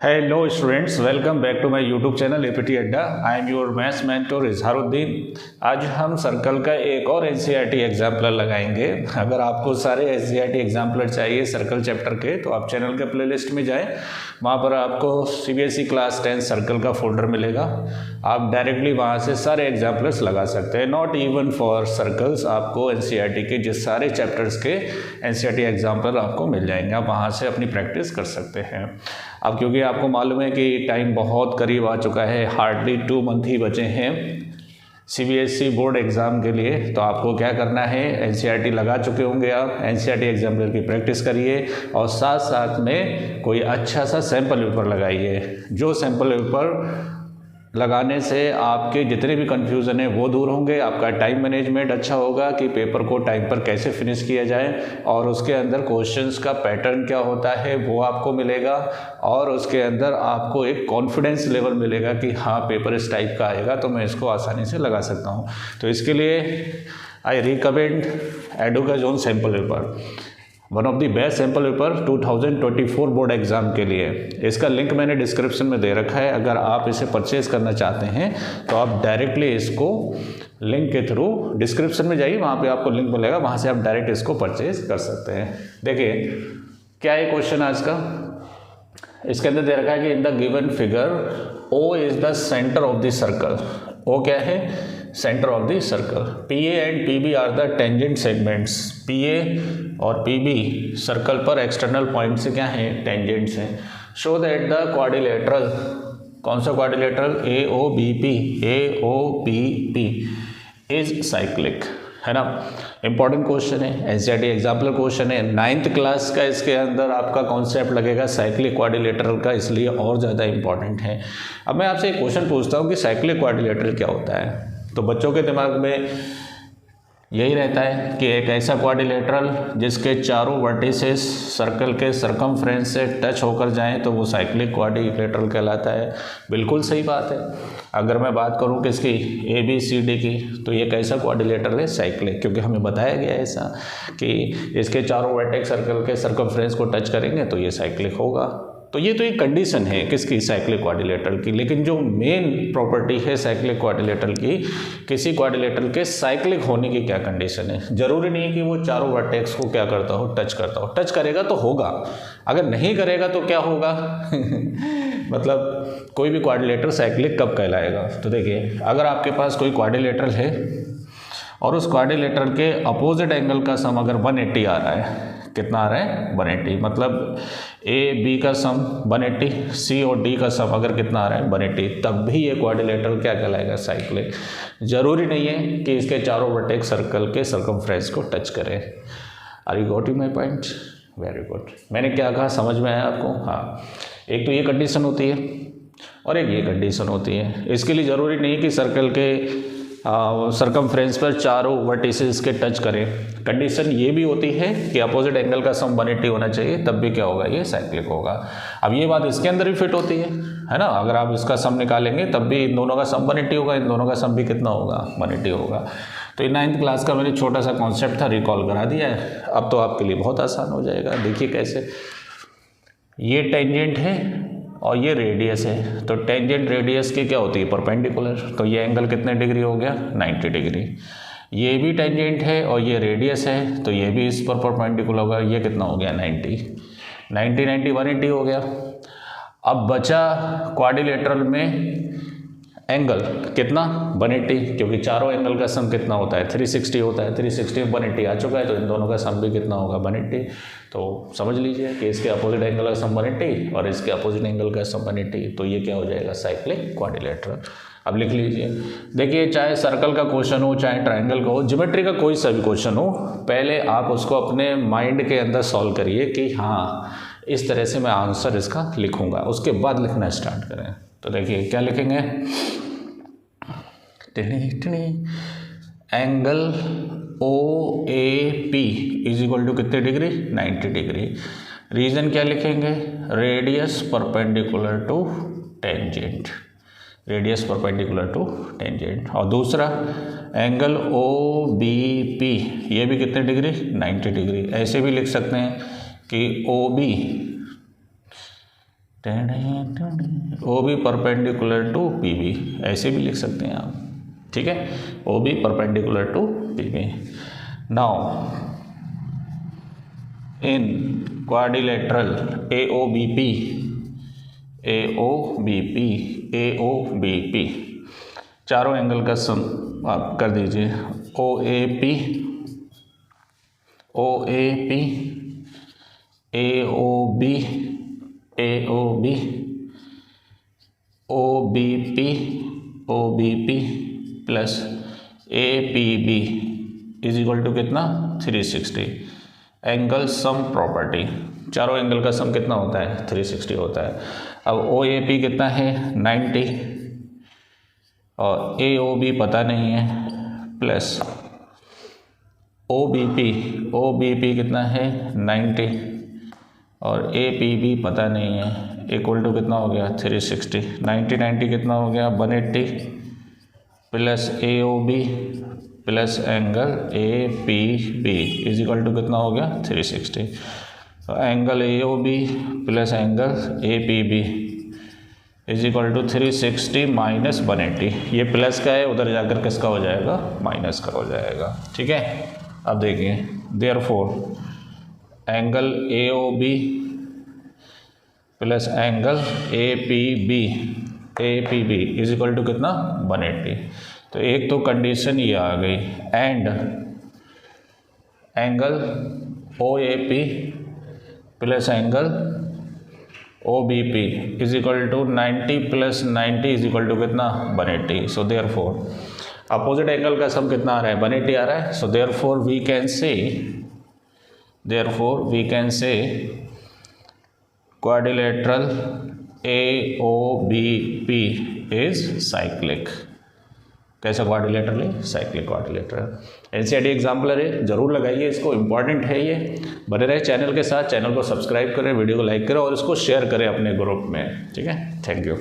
Hello students, welcome back to my YouTube channel APT Adda. I am your maths mentor Izharuddin. आज हम circle का एक और एनसीईआरटी एग्जाम्पलर लगाएंगे। अगर आपको सारे एनसीईआरटी एग्जाम्पलर चाहिए सर्कल चैप्टर के तो आप चैनल के प्लेलिस्ट में जाएं, वहाँ पर आपको सीबीएसई क्लास 10 सर्कल का फोल्डर मिलेगा। आप डायरेक्टली वहाँ से सारे एग्जाम्पलर्स लगा सकते हैं। नॉट इवन फॉर सर्कल्स, आपको एनसीईआरटी के जिस सारे चैप्टर्स के एनसीईआरटी एग्जाम्पलर आपको मिल जाएंगे। आप वहाँ से अपनी प्रैक्टिस कर सकते हैं। अब क्योंकि आपको मालूम है कि टाइम बहुत करीब आ चुका है, हार्डली 2 मंथ ही बचे हैं सीबीएसई बोर्ड एग्ज़ाम के लिए, तो आपको क्या करना है, एनसीईआरटी लगा चुके होंगे आप, एनसीईआरटी एग्जाम्पलर की प्रैक्टिस करिए और साथ साथ में कोई अच्छा सा सैम्पल पेपर लगाइए। जो सैम्पल पेपर लगाने से आपके जितने भी कन्फ्यूज़न है वो दूर होंगे, आपका टाइम मैनेजमेंट अच्छा होगा कि पेपर को टाइम पर कैसे फिनिश किया जाए, और उसके अंदर क्वेश्चंस का पैटर्न क्या होता है वो आपको मिलेगा, और उसके अंदर आपको एक कॉन्फिडेंस लेवल मिलेगा कि हाँ पेपर इस टाइप का आएगा तो मैं इसको आसानी से लगा सकता हूँ। तो इसके लिए I recommend Educazone sample paper, one of the best sample paper 2024 board exam के लिए। इसका लिंक मैंने डिस्क्रिप्शन में दे रखा है। अगर आप इसे परचेज़ करना चाहते हैं तो आप डायरेक्टली इसको लिंक के थ्रू डिस्क्रिप्शन में जाइए, वहाँ पे आपको लिंक मिलेगा, वहाँ से आप डायरेक्ट इसको परचेज़ कर सकते हैं। देखिए क्या है क्वेश्चन आज का, इसके अंदर दे रखा है कि in the given figure O is the centre of the circle. O क्या है? Centre of the circle. P A and P B are the tangent segments. P A और पी बी सर्कल पर एक्सटर्नल पॉइंट से क्या है? Tangents हैं। Show that the quadrilateral, कौन सा quadrilateral? A O B P, A O B P is cyclic, है ना। इंपॉर्टेंट क्वेश्चन है, एनसीईआरटी एग्जाम्पलर क्वेश्चन है, 9th क्लास का। इसके अंदर आपका कॉन्सेप्ट लगेगा साइक्लिक क्वाड्रिलेटरल का, इसलिए और ज़्यादा इंपॉर्टेंट है। अब मैं आपसे एक क्वेश्चन पूछता हूँ कि साइक्लिक क्वाड्रिलेटरल क्या होता है, तो बच्चों के दिमाग में यही रहता है कि एक ऐसा क्वाड्रिलेटरल जिसके चारों वर्टिसेस सर्कल के सरकमफ्रेंस से टच होकर जाएं तो वो साइक्लिक क्वाड्रिलेटरल कहलाता है। बिल्कुल सही बात है। अगर मैं बात करूं किसकी, ए बी सी डी की, तो ये कैसा क्वाड्रिलेटरल है? साइक्लिक, क्योंकि हमें बताया गया है ऐसा कि इसके चारों वर्टेक्स सर्कल के सरकमफ्रेंस को टच करेंगे तो ये साइक्लिक होगा। तो ये तो एक कंडीशन है किसकी? साइक्लिक क्वाड्रिलेटरल की। लेकिन जो मेन प्रॉपर्टी है साइक्लिक क्वाड्रिलेटरल की, किसी क्वाड्रिलेटरल के साइक्लिक होने की क्या कंडीशन है? जरूरी नहीं कि वो चारों वर्टेक्स को क्या करता हो? टच करता हो। टच करेगा तो होगा, अगर नहीं करेगा तो क्या होगा? मतलब कोई भी क्वाड्रिलेटरल साइक्लिक कब कहलाएगा? तो देखिए, अगर आपके पास कोई क्वाड्रिलेटरल है और उस क्वाड्रिलेटरल के अपोजिट एंगल का सम अगर 180 आ रहा है, कितना आ रहा है? 180, मतलब ए बी का सम 180, सी और डी का सम अगर कितना आ रहा है? 180, तब भी ये क्वाड्रिलेटरल क्या कहलाएगा? साइक्लिक। जरूरी नहीं है कि इसके चारों वर्टेक्स सर्कल के सरकमफ्रेंस को टच करें। Are you got my point? Very good. मैंने क्या कहा, समझ में आया आपको? हाँ, एक तो ये कंडीशन होती है और एक ये कंडीशन होती है। इसके लिए ज़रूरी नहीं कि सर्कल के सरकमफ्रेंस पर चारों वर्टिसेस के टच करें। कंडीशन ये भी होती है कि अपोजिट एंगल का सम 180 होना चाहिए, तब भी क्या होगा? ये साइक्लिक होगा। अब ये बात इसके अंदर भी फिट होती है ना। अगर आप इसका सम निकालेंगे तब भी इन दोनों का सम 180 होगा, इन दोनों का सम भी कितना होगा? 180 होगा। तो ये 9th क्लास का मैंने छोटा सा कॉन्सेप्ट था, रिकॉल करा दिया है। अब तो आपके लिए बहुत आसान हो जाएगा। देखिए कैसे, ये टेंजेंट है और ये रेडियस है, तो टेंजेंट रेडियस की क्या होती है? परपेंडिकुलर। तो ये एंगल कितने डिग्री हो गया? 90 डिग्री। ये भी टेंजेंट है और ये रेडियस है, तो ये भी इस पर परपेंडिकुलर होगा। ये कितना हो गया? 90 90 180 हो गया। अब बचा क्वाड्रिलेटरल में एंगल कितना? 180, क्योंकि चारों एंगल का सम कितना होता है? 360 होता है। 360 में 180 आ चुका है, तो इन दोनों का सम भी कितना होगा? 180। तो समझ लीजिए कि इसके अपोजिट एंगल का सम 180 और इसके अपोजिट एंगल का सम 180, तो ये क्या हो जाएगा? Cyclic quadrilateral. अब लिख लीजिए। देखिए, चाहे सर्कल का क्वेश्चन हो, चाहे ट्राइंगल का हो, ज्योमेट्री का कोई सा भी क्वेश्चन हो, पहले आप उसको अपने माइंड के अंदर सॉल्व करिए कि हाँ इस तरह से मैं आंसर इसका लिखूंगा, उसके बाद लिखना स्टार्ट करें। तो देखिए क्या लिखेंगे, angle O A P is equal to कितने डिग्री? 90 डिग्री। रीजन क्या लिखेंगे? Radius perpendicular to tangent, radius perpendicular to tangent. और दूसरा एंगल ओ बी पी, ये भी कितने डिग्री? 90 डिग्री। ऐसे भी लिख सकते हैं कि O B O B perpendicular to P B, ऐसे भी लिख सकते हैं आप, ठीक है, O B perpendicular to P B. Now in quadrilateral A O B P, A O B P, A O B P, चारों एंगल का सम आप कर दीजिए। O A P, O A P, A O B, A O B, O B P, O B P plus A P B is equal to कितना 360। Angle sum property, चारों angle का सम कितना होता है 360 होता है। अब ओ ए पी कितना है 90 और ए ओ बी पता नहीं है प्लस ओ बी पी कितना है 90 और ए पी बी पता नहीं है, इक्वल टू कितना हो गया 360। 90 कितना हो गया 180 plus A O B plus angle A P B is equal to कितना हो गया 360। तो angle A O B plus angle A P B is equal to 360 minus 180। ये प्लस का है, उधर जाकर किसका हो जाएगा माइनस का हो जाएगा, ठीक है। अब देखिए therefore angle A O B plus angle A P B is equal to कितना 180। तो एक तो कंडीशन ये आ गई, and angle O A P plus angle O B P is equal to 90 plus 90 is equal to कितना 180। So therefore opposite angle का सम कितना आ रहा है 180 आ रहा है। So therefore we can say quadrilateral A O B P is cyclic. कैसा quadrilateral है साइक्लिक क्वाड्रिलेटरल। एनसीईआरटी एग्जाम्पलर है, जरूर लगाइए इसको, इंपॉर्टेंट है ये। बने रहे चैनल के साथ, चैनल को सब्सक्राइब करें, वीडियो को लाइक करें और इसको शेयर करें अपने ग्रुप में, ठीक है। Thank you.